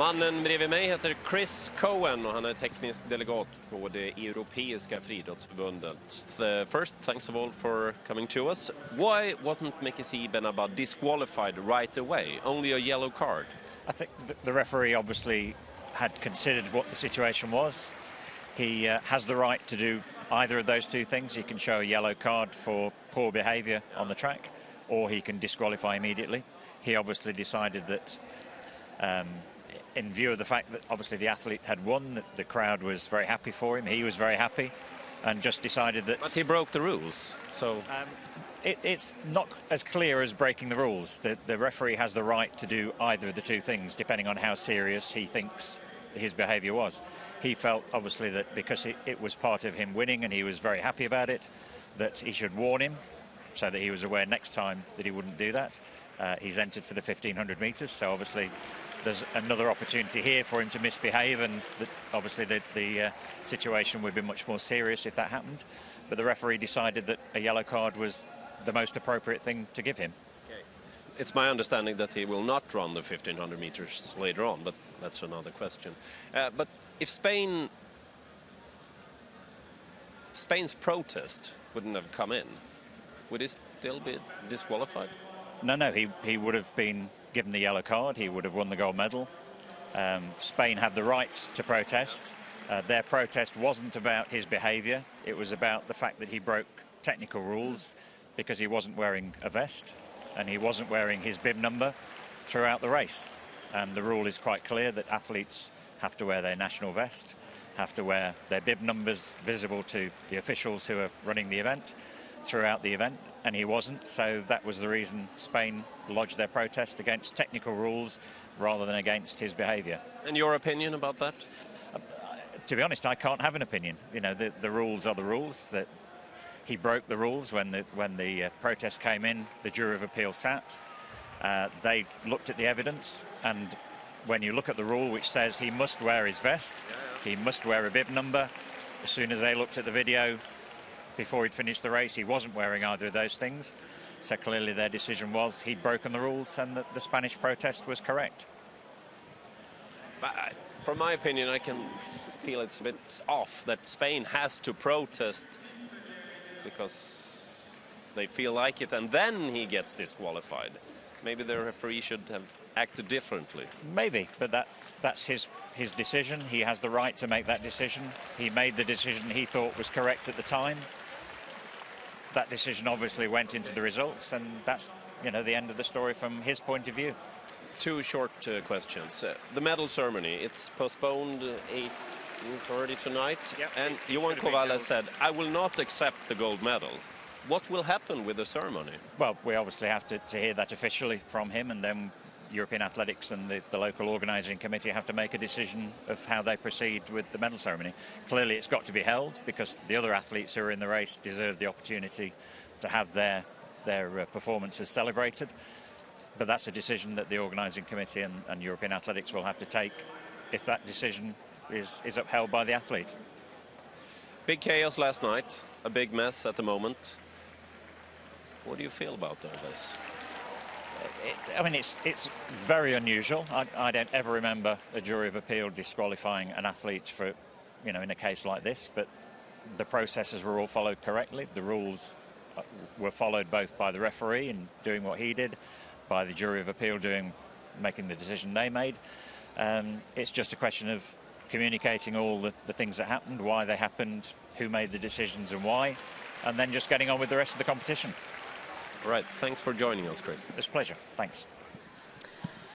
Mannen bredvid mig heter Chris Cohen och han är teknisk delegat på det Europeiska Friidrotts-förbundet. First, thanks of all for coming to us. Why wasn't Mekhissi-Benabbad disqualified right away? Only a yellow card. I think the referee obviously had considered what the situation was. He has the right to do either of those two things. He can show a yellow card for poor behaviour on the track, or he can disqualify immediately. He obviously decided that, in view of the fact that obviously the athlete had won, that the crowd was very happy for him, he was very happy, and just decided that... But he broke the rules, so... It's not as clear as breaking the rules. The referee has the right to do either of the two things, depending on how serious he thinks his behaviour was. He felt, obviously, that because it was part of him winning and he was very happy about it, that he should warn him so that he was aware next time that he wouldn't do that. He's entered for the 1,500 metres, so obviously there's another opportunity here for him to misbehave, and obviously the situation would be much more serious if that happened. But the referee decided that a yellow card was the most appropriate thing to give him. Okay. It's my understanding that he will not run the 1,500 meters later on, but that's another question. But if Spain's protest wouldn't have come in, would he still be disqualified? No, he would have been given the yellow card. He would have won the gold medal. Spain have the right to protest. Their protest wasn't about his behaviour. It was about the fact that he broke technical rules because he wasn't wearing a vest and he wasn't wearing his bib number throughout the race. And the rule is quite clear that athletes have to wear their national vest, have to wear their bib numbers visible to the officials who are running the event throughout the event, and he wasn't, so that was the reason Spain lodged their protest against technical rules rather than against his behaviour. And your opinion about that? To be honest, I can't have an opinion. You know, the rules are the rules. That he broke the rules when the protest came in. The jury of appeal sat. They looked at the evidence, and when you look at the rule which says he must wear his vest, he must wear a bib number, as soon as they looked at the video before he'd finished the race, he wasn't wearing either of those things. So clearly their decision was he'd broken the rules and that the Spanish protest was correct. But from my opinion, I can feel it's a bit off that Spain has to protest because they feel like it, and then he gets disqualified. Maybe the referee should have acted differently. Maybe, but that's his decision. He has the right to make that decision. He made the decision he thought was correct at the time. That decision obviously went into the results, and that's, you know, the end of the story from his point of view. Two short questions. The medal ceremony, it's postponed 18:30 tonight. Yep. And Johan Kovala said, I will not accept the gold medal. What will happen with the ceremony? Well, we obviously have to hear that officially from him, and then European Athletics and the local organising committee have to make a decision of how they proceed with the medal ceremony. Clearly it's got to be held because the other athletes who are in the race deserve the opportunity to have their performances celebrated. But that's a decision that the organising committee and European Athletics will have to take if that decision is upheld by the athlete. Big chaos last night, a big mess at the moment. What do you feel about all this? I mean, it's very unusual. I don't ever remember a jury of appeal disqualifying an athlete for, you know, in a case like this, but the processes were all followed correctly. The rules were followed both by the referee in doing what he did, by the jury of appeal making the decision they made. It's just a question of communicating all the things that happened, why they happened, who made the decisions and why, and then just getting on with the rest of the competition. All right, thanks for joining us, Chris. It's a pleasure. Thanks.